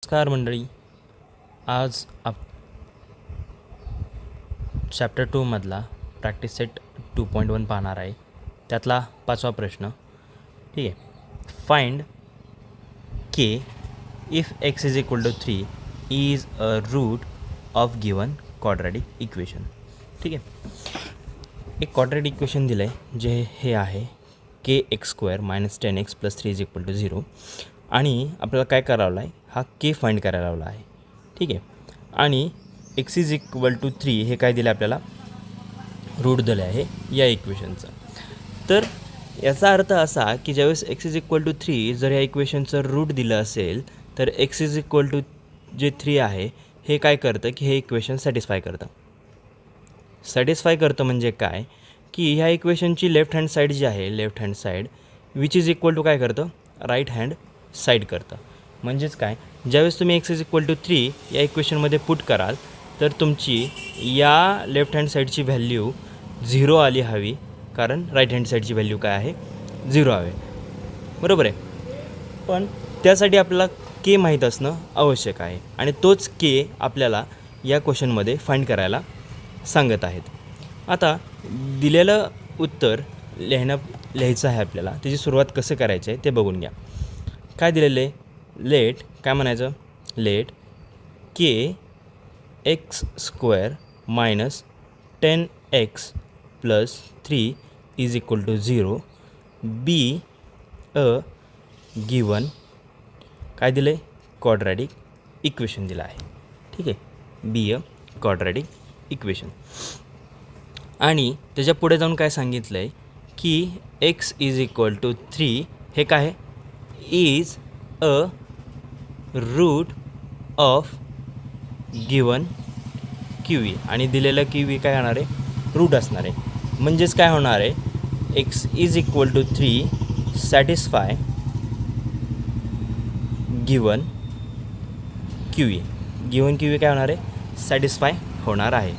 नमस्कार मंडळी. आज चॅप्टर 2 मधला प्रॅक्टिस सेट 2.1 पाहणार आहे. त्यातला 5वा प्रश्न. ठीक आहे. Find k if x is equal to 3 is a root of given quadratic equation. ठीक आहे. एक क्वाड्रॅटिक इक्वेशन दिलं आहे जे हे आहे K x square minus 10x plus 3 is equal to 0 आणि आपल्याला काय करावं आहे, हा के फाइंड करायला लावला आहे. ठीक आहे. आणि एक्स इज इक्वल टू 3 हे काय दिलं आपल्याला, रूट दिलं आहे या इक्वेशनचं. तर याचा अर्थ असा की ज्यावेळेस एक्स इज इक्वल टू 3 जर या इक्वेशनचं रूट दिलं असेल तर एक्स इज इक्वल टू जे 3 आहे हे काय करतं की हे इक्वेशन सॅटिस्फाय करतं म्हणजे काय की ह्या इक्वेशनची लेफ्ट हँड साईड जी आहे, left hand side which is equal to काय करतं, राईट हँड साईड करतं. म्हणजेच काय, ज्यावेळेस तुम्ही एक्स इज इक्वल टू 3 या इक्वेशनमध्ये पुट कराल तर तुमची या लेफ्ट हँड साईडची व्हॅल्यू 0 आली हवी, कारण राईट हँड साईडची व्हॅल्यू काय आहे, 0 हवे. बरोबर आहे. पण त्यासाठी आपल्याला के माहीत असणं आवश्यक आहे आणि तोच के आपल्याला या क्वेश्चनमध्ये फाइंड करायला सांगत आहेत. आता दिलेलं उत्तर लिहायचं आहे आपल्याला. त्याची सुरुवात कसं करायचं आहे ते बघून घ्या. काय दिलेलं आहे, लेट काय म्हणायचं, let k x square minus 10x plus 3 is equal to 0 be a given काय दिलं आहे, क्वाड्रॅटिक इक्वेशन दिलं आहे. ठीक आहे. Be a quadratic equation. आणि त्याच्या पुढे जाऊन काय सांगितलं आहे की एक्स इज इक्वल टू 3 हे काय आहे, is a root of given Q E. आणि दिलेलं क्यू ई काय होणार आहे, रूट असणार आहे. म्हणजेच काय होणार आहे, x is equal to 3 satisfy given Q E. Given Q E काय होणार आहे, सॅटिस्फाय होणार आहे.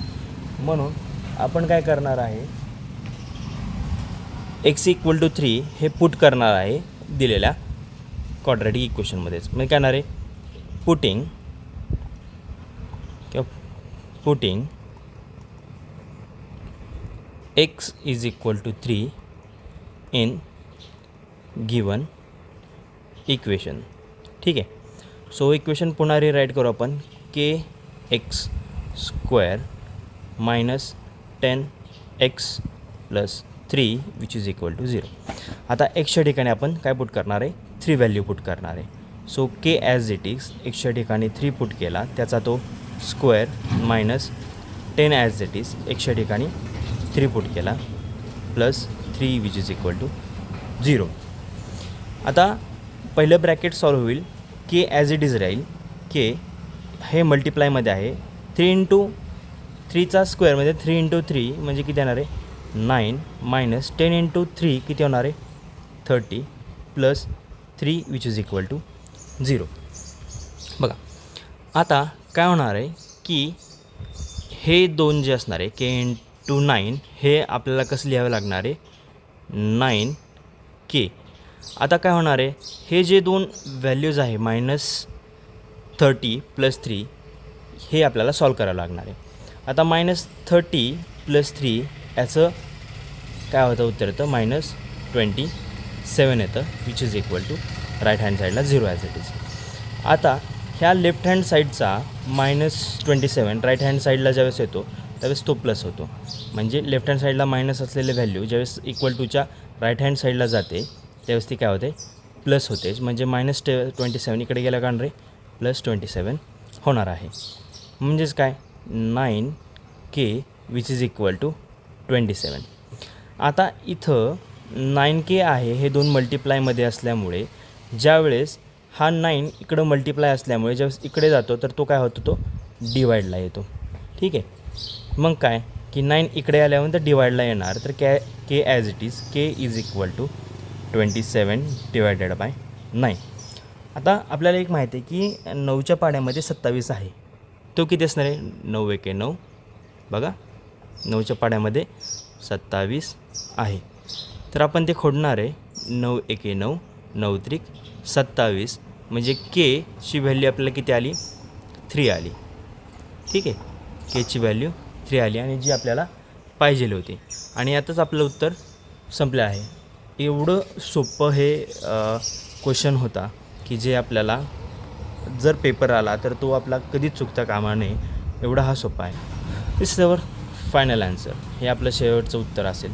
म्हणून आपण काय करणार आहे, एक्स इक्वल टू 3 हे पुट करणार आहे दिलेल्या क्वाड्रॅटिक इक्वेशनमध्येच. म्हणजे काय होणार आहे, putting X is equal to 3 in given equation. ठीक आहे. सो इक्वेशन पुन्हा रिराईट करू आपण, K x square minus 10x plus 3 which is equal to 0. आता एक्सच्या ठिकाणी आपण काय पुट करणार आहे, 3 व्हॅल्यू पुट करणार आहे. So k as it is एक्सच्या ठिकाणी 3 पुट केला, त्याचा तो square minus 10 as it is एक्सच्या ठिकाणी 3 पुट केला plus 3 which is equal to 0. आता पहिलं ब्रॅकेट सॉल्व्ह होईल, के ॲज इट इज राहील. के हे मल्टिप्लायमध्ये आहे, 3 इंटू 3चा स्क्वेअरमध्ये 3 इंटू 3 म्हणजे किती येणार आहे, 9 मायनस 10 इंटू 3 किती होणार आहे, 30 plus 3 which is equal to 0. बघा आता काय होणार आहे की हे दोन जे असणार आहे के इंटू 9 हे आपल्याला कसं लिहावं लागणार आहे, 9k. आता काय होणार आहे, हे जे दोन व्हॅल्यूज आहे मायनस 30 प्लस 3 हे आपल्याला सॉल्व करावं लागणार आहे. आता मायनस 30 प्लस 3 याचं काय होतं, उत्तर येतं मायनस 27 येतं which is equal to right hand साईडला 0 ॲज इट इज. आता ह्या लेफ्ट हँड साईडचा मायनस 27 राईट हँड साईडला ज्यावेळेस येतो त्यावेळेस तो प्लस होतो. म्हणजे लेफ्ट हँड साईडला मायनस असलेले व्हॅल्यू ज्यावेळेस इक्वल टूच्या राईट हँड साईडला जाते त्यावेळेस ती काय होते, प्लस होते. म्हणजे मायनस 27 इकडे गेला का रे, प्लस 27 होणार आहे. म्हणजेच काय, 9k which is equal to 27. आता इथं 9k आहे हे दोन मल्टिप्लायमध्ये असल्यामुळे ज्यावेळेस हा 9 इकडं मल्टिप्लाय असल्यामुळे ज्यावेळेस इकडे जातो तर तो काय होतो, तो डिवाईडला येतो. ठीक आहे. मग काय की 9 इकडे आल्यानंतर डिवाईडला येणार, तर K as it is K is equal to 27 divided by 9. आता आपल्याला एक माहिती आहे की 9च्या पाड्यामध्ये 27 आहे, तो किती असणार आहे, 9 एके 9. बघा 9च्या पाड्यामध्ये 27 आहे, तर आपण ते खोडणार आहे. 9 एके 9, 9 त्रिक 27 म्हणजे केची व्हॅल्यू आपल्याला किती आली 3 आली. ठीक आहे, केची व्हॅल्यू 3 आली आणि जी आपल्याला पाहिजे होती. आणि यातच आपलं उत्तर संपलं आहे. एवढं सोपं हे क्वेश्चन होता की जे आपल्याला जर पेपर आला तर तो आपला कधीच चुकता कामा नये, एवढा हा सोपा आहे. दिस इज अवर फायनल आन्सर. हे आपलं शेवटचं उत्तर असेल.